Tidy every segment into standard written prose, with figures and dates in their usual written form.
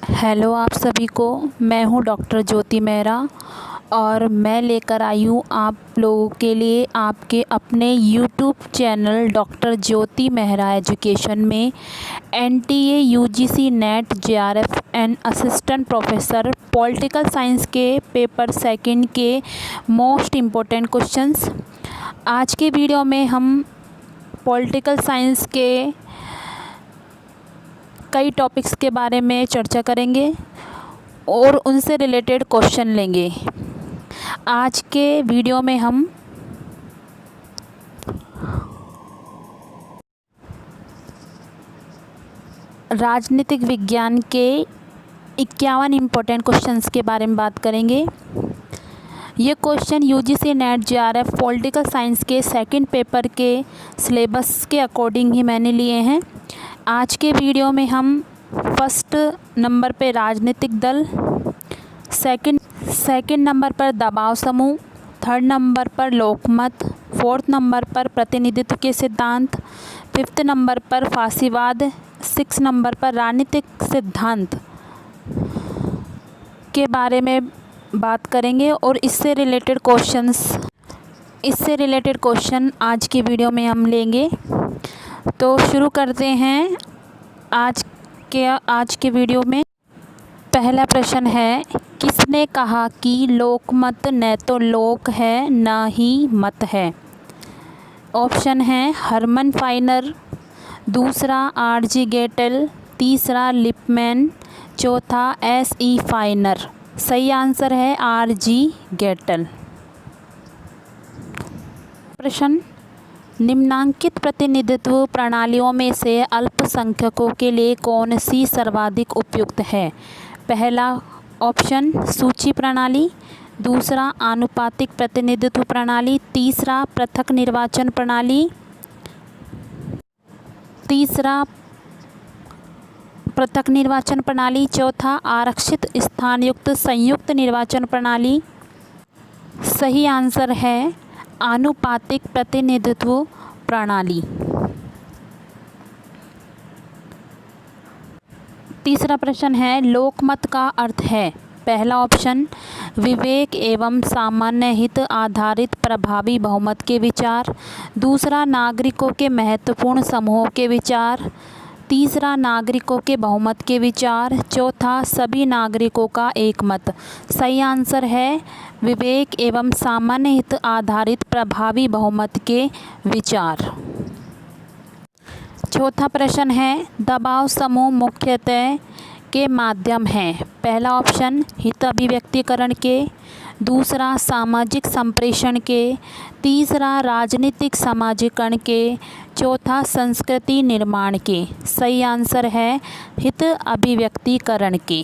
Hello आप सभी को। मैं हूं डॉक्टर ज्योति मेहरा और मैं लेकर आई हूं आप लोगों के लिए आपके अपने यूट्यूब चैनल डॉक्टर ज्योति मेहरा एजुकेशन में NTA UGC net JRF and assistant professor political science के पेपर सेकंड के मोस्ट इम्पोर्टेंट क्वेश्चंस। आज के वीडियो में हम पॉलिटिकल साइंस के कई टॉपिक्स के बारे में चर्चा करेंगे और उनसे रिलेटेड क्वेश्चन लेंगे। आज के वीडियो में हम राजनीतिक विज्ञान के 51 इम्पोर्टेंट क्वेश्चंस के बारे में बात करेंगे। ये question UGC net JRF political science के सेकंड पेपर के सिलेबस के अकॉर्डिंग ही मैंने लिए हैं। आज के वीडियो में हम फर्स्ट नंबर पे राजनीतिक दल, सेकंड नंबर पर दबाव समूह, थर्ड नंबर पर लोकमत, फोर्थ नंबर पर प्रतिनिधित्व के सिद्धांत, फिफ्थ नंबर पर फासीवाद, सिक्स नंबर पर राजनीतिक सिद्धांत के बारे में बात करेंगे और इससे रिलेटेड क्वेश्चन आज की वीडियो में हम लेंगे। तो शुरू करते हैं आज के वीडियो में। पहला प्रश्न है, किसने कहा कि लोकमत न तो लोक है न ही मत है? ऑप्शन है हरमन फाइनर, दूसरा आरजी गेटल, तीसरा लिपमैन, चौथा एसई फाइनर। सही आंसर है आरजी गेटल। प्रश्न, निम्नांकित प्रतिनिधित्व प्रणालियों में से अल्पसंख्यकों के लिए कौन सी सर्वाधिक उपयुक्त है? पहला ऑप्शन सूची प्रणाली, दूसरा आनुपातिक प्रतिनिधित्व प्रणाली, तीसरा पृथक निर्वाचन प्रणाली, चौथा आरक्षित स्थानयुक्त संयुक्त निर्वाचन प्रणाली। सही आंसर है आनुपातिक प्रतिनिधित्व प्रणाली। तीसरा प्रश्न है, लोकमत का अर्थ है? पहला ऑप्शन विवेक एवं सामान्य हित आधारित प्रभावी बहुमत के विचार, दूसरा नागरिकों के महत्वपूर्ण समूहों के विचार, तीसरा नागरिकों के बहुमत के विचार, चौथा सभी नागरिकों का एक मत। सही आंसर है विवेक एवं सामान्य हित आधारित प्रभावी बहुमत के विचार। चौथा प्रश्न है, दबाव समूह मुख्यतः के माध्यम हैं? पहला ऑप्शन हित अभिव्यक्तिकरण के, दूसरा सामाजिक संप्रेषण के, तीसरा राजनीतिक समाजीकरण के, चौथा संस्कृति निर्माण के। सही आंसर है हित अभिव्यक्तिकरण के।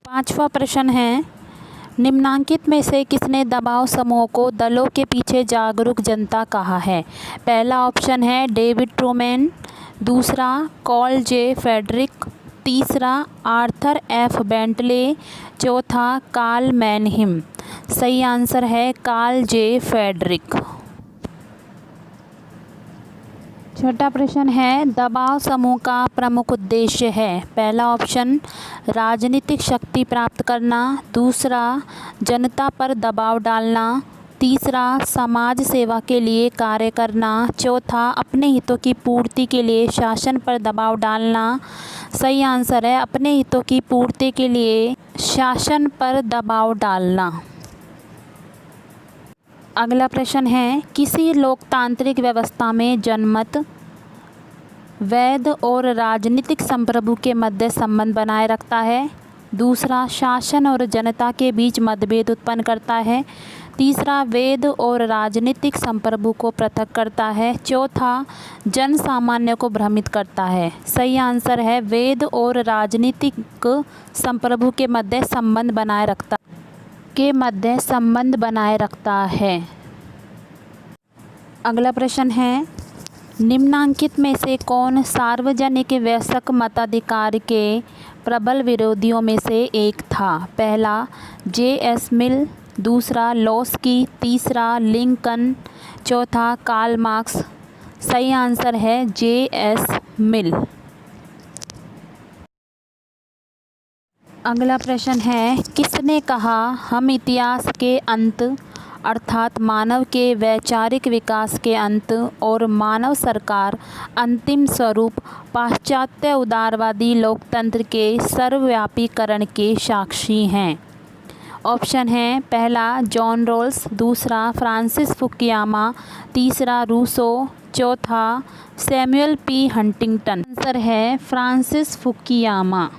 पांचवा प्रश्न है, निम्नांकित में से किसने दबाव समूह को दलों के पीछे जागरूक जनता कहा है? पहला ऑप्शन है डेविड ट्रूमैन, दूसरा कार्ल जे फ्रेडरिक, तीसरा आर्थर एफ बेंटले, चौथा कार्ल मैनहिम। सही आंसर है कार्ल जे फ्रेडरिक। छठा प्रश्न है, दबाव समूह का प्रमुख उद्देश्य है? पहला ऑप्शन राजनीतिक शक्ति प्राप्त करना, दूसरा जनता पर दबाव डालना, तीसरा समाज सेवा के लिए कार्य करना, चौथा अपने हितों की पूर्ति के लिए शासन पर दबाव डालना। सही आंसर है अपने हितों की पूर्ति के लिए शासन पर दबाव डालना। अगला प्रश्न है, किसी लोकतांत्रिक व्यवस्था में जनमत वैध और राजनीतिक संप्रभु के मध्य संबंध बनाए रखता है, दूसरा शासन और जनता के बीच मतभेद उत्पन्न करता है, तीसरा वेद और राजनीतिक संप्रभु को पृथक करता है, चौथा जन सामान्य को भ्रमित करता है। सही आंसर है वेद और राजनीतिक संप्रभु के मध्य संबंध बनाए रखता है। अगला प्रश्न है, निम्नांकित में से कौन सार्वजनिक वयस्क मताधिकार के प्रबल विरोधियों में से एक था? पहला जे.एस. मिल, दूसरा लॉस्की, तीसरा लिंकन, चौथा कार्ल मार्क्स। सही आंसर है जे.एस. मिल। अगला प्रश्न है, किसने कहा हम इतिहास के अंत अर्थात मानव के वैचारिक विकास के अंत और मानव सरकार अंतिम स्वरूप पाश्चात्य उदारवादी लोकतंत्र के सर्वव्यापीकरण के साक्षी हैं? ऑप्शन है, पहला जॉन रॉल्स, दूसरा फ्रांसिस फुकुयामा, तीसरा रूसो, चौथा सैमुअल पी हंटिंगटन। आंसर है फ्रांसिस फुकुयामा।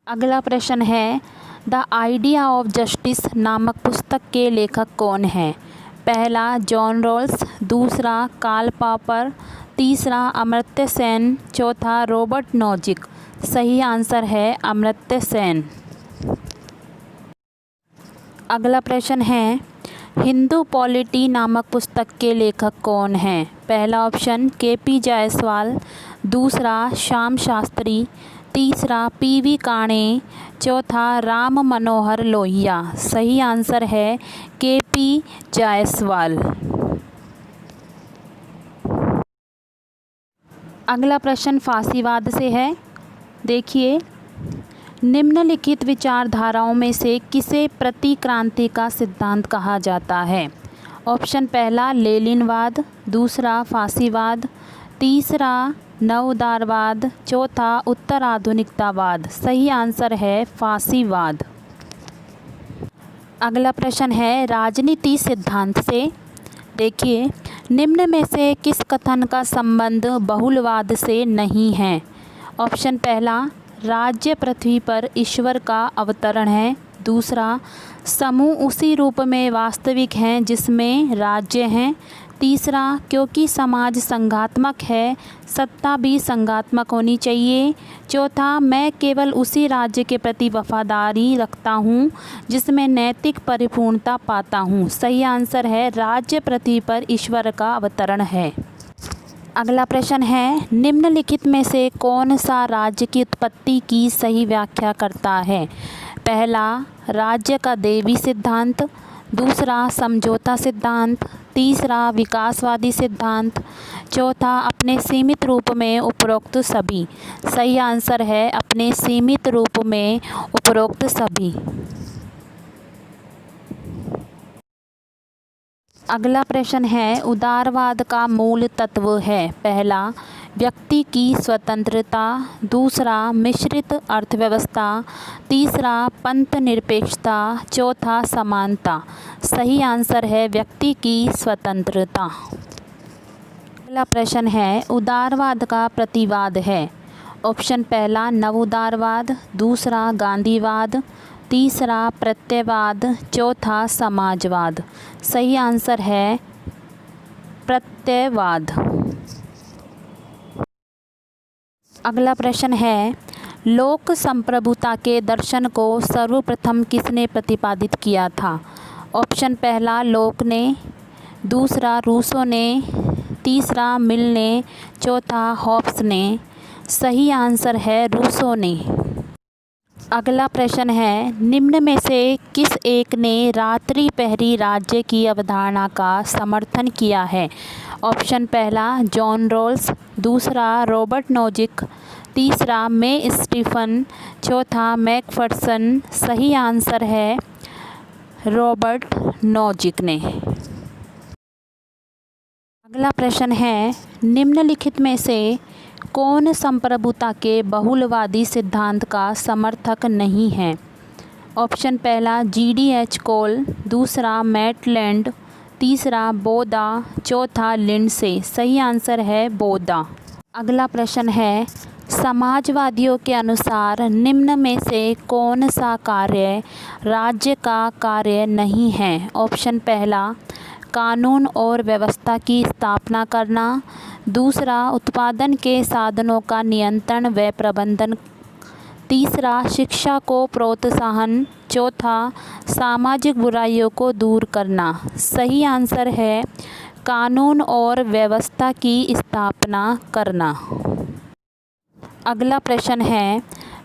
अगला प्रश्न है, द आइडिया ऑफ जस्टिस नामक पुस्तक के लेखक कौन हैं? पहला जॉन रॉल्स, दूसरा कार्ल पॉपर, तीसरा अमर्त्य सेन, चौथा रॉबर्ट नोजिक। सही आंसर है अमर्त्य सेन। अगला प्रश्न है, हिंदू पॉलिटी नामक पुस्तक के लेखक कौन हैं? पहला ऑप्शन के.पी. जायसवाल, दूसरा श्याम शास्त्री, तीसरा पी.वी. काणे, चौथा राम मनोहर लोहिया। सही आंसर है के.पी. जायसवाल। अगला प्रश्न फासीवाद से है। देखिए, निम्नलिखित विचारधाराओं में से किसे प्रतिक्रांति का सिद्धांत कहा जाता है? ऑप्शन पहला लेनिनवाद, दूसरा फासीवाद, तीसरा नवउदारवाद, चौथा उत्तर आधुनिकतावाद। सही आंसर है फासीवाद। अगला प्रश्न है राजनीति सिद्धांत से। देखिए, निम्न में से किस कथन का संबंध बहुलवाद से नहीं है? ऑप्शन पहला, राज्य पृथ्वी पर ईश्वर का अवतरण है, दूसरा समूह उसी रूप में वास्तविक हैं जिसमें राज्य हैं, तीसरा क्योंकि समाज संघात्मक है सत्ता भी संघात्मक होनी चाहिए, चौथा मैं केवल उसी राज्य के प्रति वफादारी रखता हूँ जिसमें नैतिक परिपूर्णता पाता हूँ। सही आंसर है राज्य पृथ्वी पर ईश्वर का अवतरण है। अगला प्रश्न है, निम्नलिखित में से कौन सा राज्य की उत्पत्ति की सही व्याख्या करता है? पहला राज्य का देवी सिद्धांत, दूसरा समझौता सिद्धांत, तीसरा विकासवादी सिद्धांत, चौथा अपने सीमित रूप में उपरोक्त सभी। सही आंसर है अपने सीमित रूप में उपरोक्त सभी। अगला प्रश्न है, उदारवाद का मूल तत्व है। पहला व्यक्ति की स्वतंत्रता, दूसरा मिश्रित अर्थव्यवस्था, तीसरा पंथ निरपेक्षता, चौथा समानता। सही आंसर है व्यक्ति की स्वतंत्रता। अगला प्रश्न है, उदारवाद का प्रतिवाद है। ऑप्शन पहला नवउदारवाद, दूसरा गांधीवाद, तीसरा प्रत्ययवाद, चौथा समाजवाद। सही आंसर है प्रत्ययवाद। अगला प्रश्न है, लोक संप्रभुता के दर्शन को सर्वप्रथम किसने प्रतिपादित किया था? ऑप्शन पहला लोक ने, दूसरा रूसो ने, तीसरा मिल ने, चौथा हॉब्स ने। सही आंसर है रूसो ने। अगला प्रश्न है, निम्न में से किस एक ने रात्रि प्रहरी राज्य की अवधारणा का समर्थन किया है? ऑप्शन पहला जॉन रॉल्स, दूसरा रॉबर्ट नोजिक, तीसरा मे स्टीफन, चौथा मैकफर्सन। सही आंसर है रॉबर्ट नोजिक ने। अगला प्रश्न है, निम्नलिखित में से कौन संप्रभुता के बहुलवादी सिद्धांत का समर्थक नहीं है? ऑप्शन पहला जी.डी.एच. कोल, दूसरा मैटलैंड, तीसरा बोदा, चौथा लिंडसे। सही आंसर है बोदा। अगला प्रश्न है, समाजवादियों के अनुसार निम्न में से कौन सा कार्य राज्य का कार्य नहीं है? ऑप्शन पहला कानून और व्यवस्था की स्थापना करना, दूसरा उत्पादन के साधनों का नियंत्रण व प्रबंधन, तीसरा शिक्षा को प्रोत्साहन, चौथा सामाजिक बुराइयों को दूर करना। सही आंसर है कानून और व्यवस्था की स्थापना करना। अगला प्रश्न है,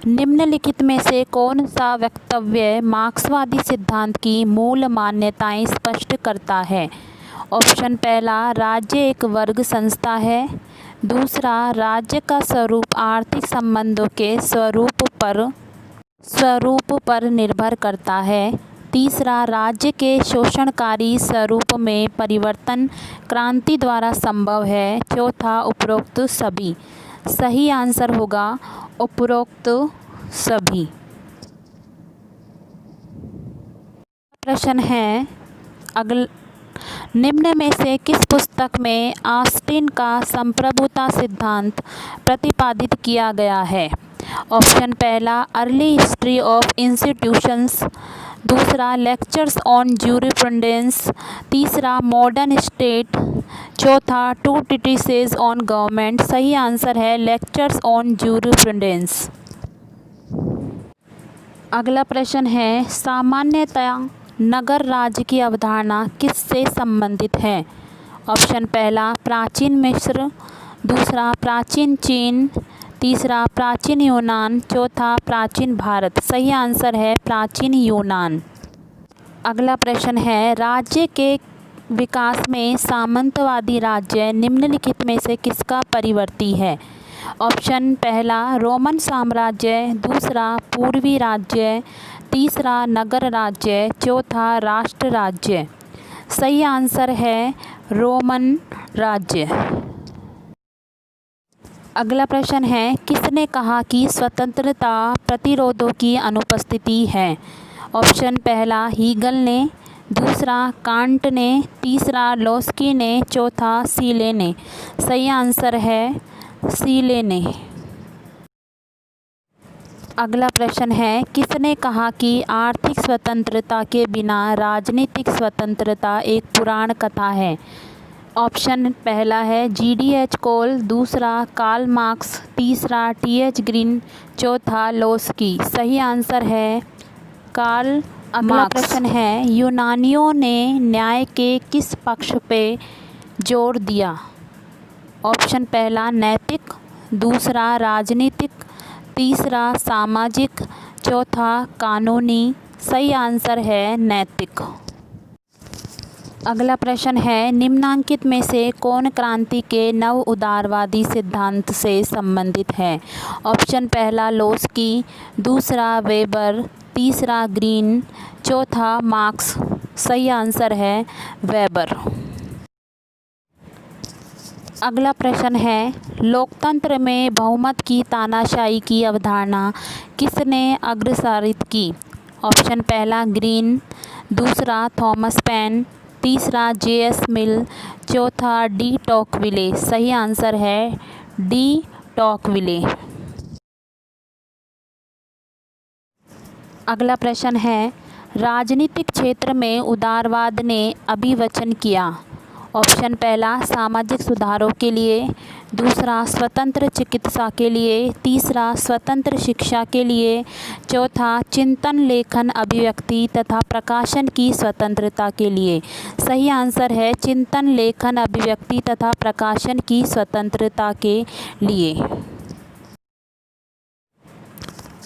निम्नलिखित में से कौन सा वक्तव्य मार्क्सवादी सिद्धांत की मूल मान्यताएं स्पष्ट करता है? ऑप्शन पहला राज्य एक वर्ग संस्था है, दूसरा, राज्य का स्वरूप आर्थिक संबंधों के स्वरूप पर निर्भर करता है। तीसरा, राज्य के शोषणकारी स्वरूप में परिवर्तन क्रांति द्वारा संभव है। चौथा, उपरोक्त सभी। सही आंसर होगा उपरोक्त सभी। प्रश्न है निम्न में से किस पुस्तक में ऑस्टिन का संप्रभुता सिद्धांत प्रतिपादित किया गया है? ऑप्शन पहला, अर्ली हिस्ट्री ऑफ इंस्टीट्यूशंस। दूसरा, लेक्चर्स ऑन ज्यूरिस्प्रूडेंस। तीसरा, मॉडर्न स्टेट। चौथा, टू ट्रीटिसेस ऑन गवर्नमेंट। सही आंसर है लेक्चर्स ऑन ज्यूरिस्प्रूडेंस। अगला प्रश्न है सामान्यतया नगर राज्य की अवधारणा किससे संबंधित है? ऑप्शन पहला, प्राचीन मिस्र। दूसरा, प्राचीन चीन। तीसरा, प्राचीन यूनान। चौथा, प्राचीन भारत। सही आंसर है प्राचीन यूनान। अगला प्रश्न है राज्य के विकास में सामंतवादी राज्य निम्नलिखित में से किसका परिवर्ती है? ऑप्शन पहला, रोमन साम्राज्य। दूसरा, पूर्वी राज्य। तीसरा, नगर राज्य। चौथा, राष्ट्र राज्य। सही आंसर है रोमन राज्य। अगला प्रश्न है किसने कहा कि स्वतंत्रता प्रतिरोधों की अनुपस्थिति है? ऑप्शन पहला, हीगल ने। दूसरा, कांट ने। तीसरा, लोस्की ने। चौथा, सीले ने। सही आंसर है सीले ने। अगला प्रश्न है किसने कहा कि आर्थिक स्वतंत्रता के बिना राजनीतिक स्वतंत्रता एक पुराण कथा है? ऑप्शन पहला है GDH कोल। दूसरा, कार्ल मार्क्स। तीसरा, TH ग्रीन। चौथा, लोस्की। सही आंसर है कार्ल। अगला प्रश्न है यूनानियों ने न्याय के किस पक्ष पे जोर दिया? ऑप्शन पहला, नैतिक। दूसरा, राजनीतिक। तीसरा, सामाजिक। चौथा, कानूनी। सही आंसर है नैतिक। अगला प्रश्न है निम्नांकित में से कौन क्रांति के नव उदारवादी सिद्धांत से संबंधित है? ऑप्शन पहला, लोस्की। दूसरा, वेबर। तीसरा, ग्रीन। चौथा, मार्क्स। सही आंसर है वेबर। अगला प्रश्न है लोकतंत्र में बहुमत की तानाशाही की अवधारणा किसने अग्रसारित की? ऑप्शन पहला, ग्रीन। दूसरा, थॉमस पेन। तीसरा, JS मिल। चौथा, D टॉकविले। सही आंसर है D टॉकविले। अगला प्रश्न है राजनीतिक क्षेत्र में उदारवाद ने अभिवचन किया। ऑप्शन पहला, सामाजिक सुधारों के लिए। दूसरा, स्वतंत्र चिकित्सा के लिए। तीसरा, स्वतंत्र शिक्षा के लिए। चौथा, चिंतन, लेखन, अभिव्यक्ति तथा प्रकाशन की स्वतंत्रता के लिए। सही आंसर है चिंतन, लेखन, अभिव्यक्ति तथा प्रकाशन की स्वतंत्रता के लिए।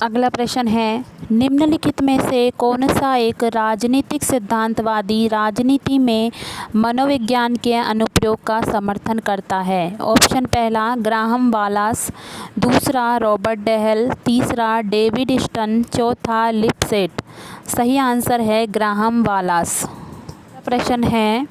अगला प्रश्न है निम्नलिखित में से कौन सा एक राजनीतिक सिद्धांतवादी राजनीति में मनोविज्ञान के अनुप्रयोग का समर्थन करता है? ऑप्शन पहला, ग्राहम वालास। दूसरा, रॉबर्ट डेहल। तीसरा, डेविड स्टन। चौथा, लिपसेट। सही आंसर है ग्राहम वालास। प्रश्न है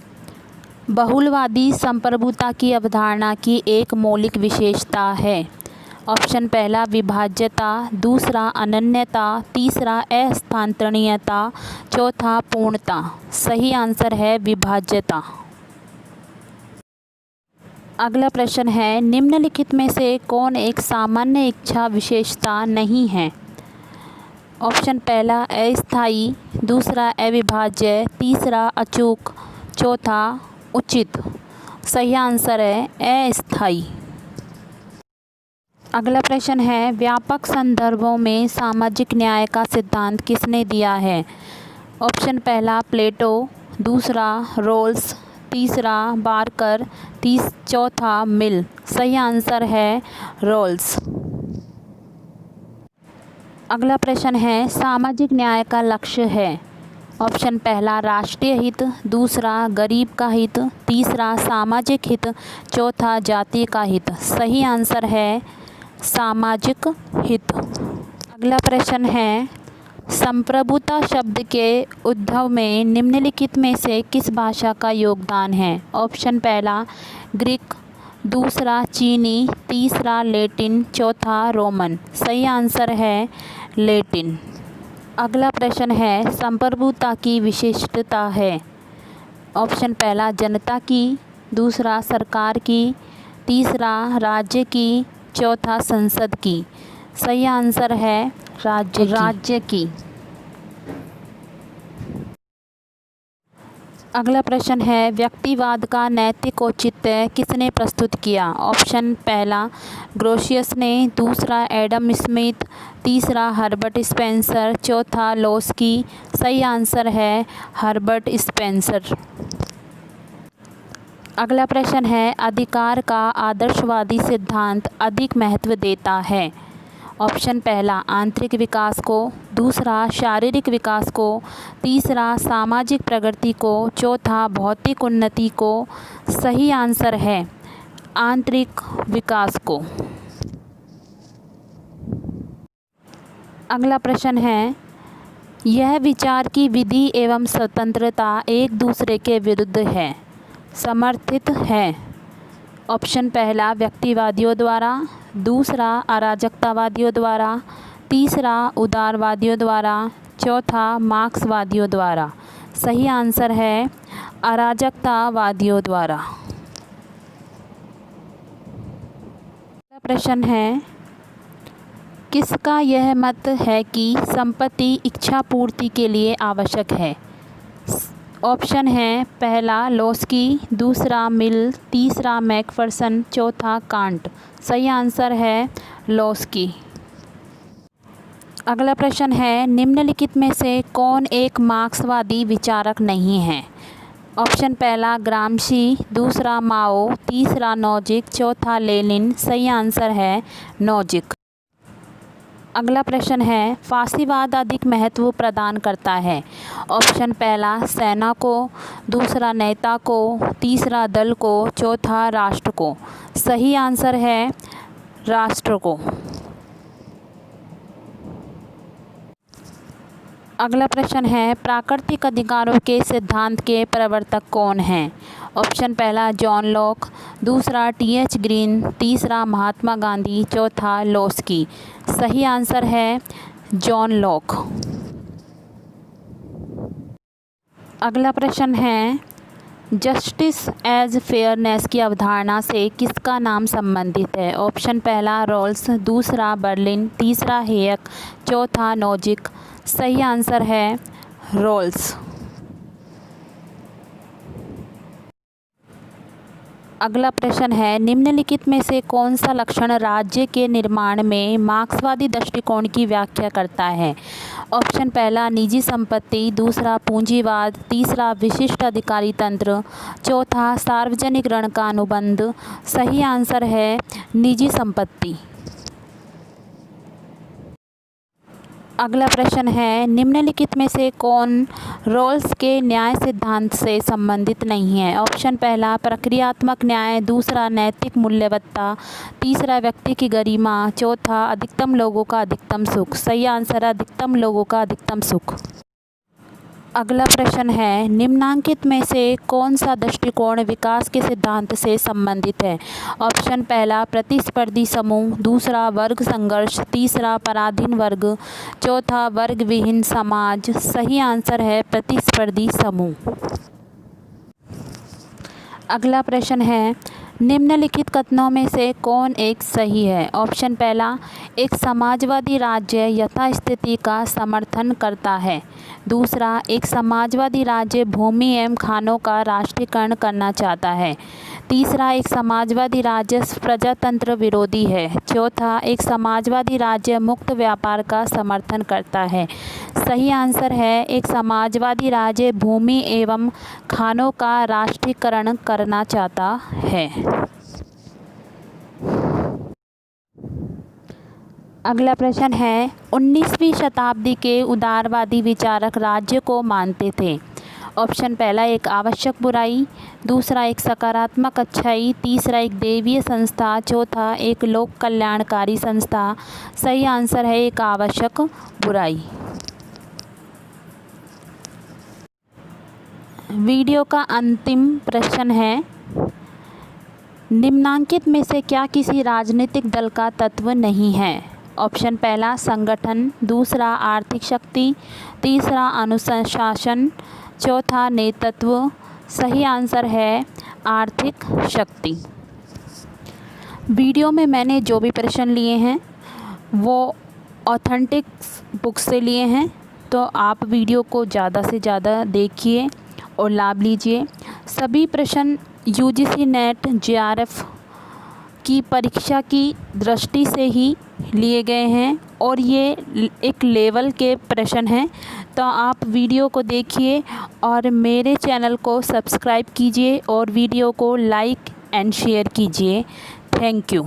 बहुलवादी संप्रभुता की अवधारणा की एक मौलिक विशेषता है। ऑप्शन पहला, विभाज्यता। दूसरा, अनन्यता। तीसरा, अस्थानांतरणीयता। चौथा, पूर्णता। सही आंसर है विभाज्यता। अगला प्रश्न है निम्नलिखित में से कौन एक सामान्य इच्छा विशेषता नहीं है? ऑप्शन पहला, अस्थायी। दूसरा, अविभाज्य। तीसरा, अचूक। चौथा, उचित। सही आंसर है अस्थायी। अगला प्रश्न है व्यापक संदर्भों में सामाजिक न्याय का सिद्धांत किसने दिया है? ऑप्शन पहला, प्लेटो। दूसरा, रोल्स। तीसरा, बार्कर। चौथा, मिल। सही आंसर है रोल्स। अगला प्रश्न है सामाजिक न्याय का लक्ष्य है। ऑप्शन पहला राष्ट्रीय हित, दूसरा गरीब का हित, तीसरा सामाजिक हित, चौथा जाति का हित। सही आंसर है सामाजिक हित। अगला प्रश्न है, संप्रभुता शब्द के उद्भव में निम्नलिखित में से किस भाषा का योगदान है? ऑप्शन पहला ग्रीक, दूसरा चीनी, तीसरा लैटिन, चौथा रोमन। सही आंसर है लैटिन। अगला प्रश्न है, संप्रभुता की विशिष्टता है। ऑप्शन पहला जनता की, दूसरा सरकार की, तीसरा राज्य की, चौथा संसद की। सही आंसर है राज्य की। अगला प्रश्न है, व्यक्तिवाद का नैतिक औचित्य किसने प्रस्तुत किया? ऑप्शन पहला ग्रोशियस ने, दूसरा एडम स्मिथ, तीसरा हर्बर्ट स्पेंसर, चौथा लोस्की। सही आंसर है हर्बर्ट स्पेंसर। अगला प्रश्न है, अधिकार का आदर्शवादी सिद्धांत अधिक महत्व देता है? ऑप्शन पहला आंतरिक विकास को, दूसरा शारीरिक विकास को, तीसरा सामाजिक प्रगति को, चौथा भौतिक उन्नति को। सही आंसर है आंतरिक विकास को। अगला प्रश्न है, यह विचार की विधि एवं स्वतंत्रता एक दूसरे के विरुद्ध है, समर्थित है? ऑप्शन पहला व्यक्तिवादियों द्वारा, दूसरा अराजकतावादियों द्वारा, तीसरा उदारवादियों द्वारा, चौथा मार्क्सवादियों द्वारा। सही आंसर है अराजकतावादियों द्वारा। अगला प्रश्न है, किसका यह मत है कि संपत्ति इच्छा पूर्ति के लिए आवश्यक है? ऑप्शन है पहला लोस्की, दूसरा मिल, तीसरा मैकफर्सन, चौथा कांट। सही आंसर है लोस्की। अगला प्रश्न है, निम्नलिखित में से कौन एक मार्क्सवादी विचारक नहीं है? ऑप्शन पहला ग्रामशी, दूसरा माओ, तीसरा नोजिक, चौथा लेनिन। सही आंसर है नोजिक। अगला प्रश्न है, फासीवाद अधिक महत्व प्रदान करता है? ऑप्शन पहला सेना को, दूसरा नेता को, तीसरा दल को, चौथा राष्ट्र को। सही आंसर है राष्ट्र को। अगला प्रश्न है, प्राकृतिक अधिकारों के सिद्धांत के प्रवर्तक कौन हैं? ऑप्शन पहला जॉन लॉक, दूसरा टी.एच. ग्रीन, तीसरा महात्मा गांधी, चौथा लोस्की। सही आंसर है जॉन लॉक। अगला प्रश्न है, जस्टिस एज फेयरनेस की अवधारणा से किसका नाम संबंधित है? ऑप्शन पहला रॉल्स, दूसरा बर्लिन, तीसरा हेयक, चौथा नोजिक। सही आंसर है रॉल्स। अगला प्रश्न है, निम्नलिखित में से कौन सा लक्षण राज्य के निर्माण में मार्क्सवादी दृष्टिकोण की व्याख्या करता है? ऑप्शन पहला निजी संपत्ति, दूसरा पूंजीवाद, तीसरा विशिष्ट अधिकारी तंत्र, चौथा सार्वजनिक ऋण का अनुबंध। सही आंसर है निजी संपत्ति। अगला प्रश्न है, निम्नलिखित में से कौन रॉल्स के न्याय सिद्धांत से संबंधित नहीं है? ऑप्शन पहला प्रक्रियात्मक न्याय, दूसरा नैतिक मूल्यवत्ता, तीसरा व्यक्ति की गरिमा, चौथा अधिकतम लोगों का अधिकतम सुख। सही आंसर है अधिकतम लोगों का अधिकतम सुख। अगला प्रश्न है, निम्नांकित में से कौन सा दृष्टिकोण विकास के सिद्धांत से संबंधित है? ऑप्शन पहला प्रतिस्पर्धी समूह, दूसरा वर्ग संघर्ष, तीसरा पराधीन वर्ग, चौथा वर्ग विहीन समाज। सही आंसर है प्रतिस्पर्धी समूह। अगला प्रश्न है, निम्नलिखित कथनों में से कौन एक सही है? ऑप्शन पहला एक समाजवादी राज्य यथास्थिति का समर्थन करता है, दूसरा एक समाजवादी राज्य भूमि एवं खानों का राष्ट्रीयकरण करना चाहता है, तीसरा एक समाजवादी राज्य प्रजातंत्र विरोधी है, चौथा एक समाजवादी राज्य मुक्त व्यापार का समर्थन करता है। सही आंसर है एक समाजवादी राज्य भूमि एवं खानों का राष्ट्रीयकरण करना चाहता है। अगला प्रश्न है, 19वीं शताब्दी के उदारवादी विचारक राज्य को मानते थे। ऑप्शन पहला, एक आवश्यक बुराई, दूसरा एक सकारात्मक अच्छाई, तीसरा एक दैवीय संस्था, चौथा एक लोक कल्याणकारी संस्था। सही आंसर है एक आवश्यक बुराई। वीडियो का अंतिम प्रश्न है, निम्नांकित में से क्या किसी राजनीतिक दल का तत्व नहीं है? ऑप्शन पहला, संगठन, दूसरा आर्थिक शक्ति, तीसरा अनुशासन, चौथा नेतृत्व। सही आंसर है आर्थिक शक्ति। वीडियो में मैंने जो भी प्रश्न लिए हैं वो ऑथेंटिक बुक से लिए हैं, तो आप वीडियो को ज़्यादा से ज़्यादा देखिए और लाभ लीजिए। सभी प्रश्न यूजीसी नेट जेआरएफ की परीक्षा की दृष्टि से ही लिए गए हैं और ये एक लेवल के प्रश्न हैं, तो आप वीडियो को देखिए और मेरे चैनल को सब्सक्राइब कीजिए और वीडियो को लाइक एंड शेयर कीजिए। Thank you.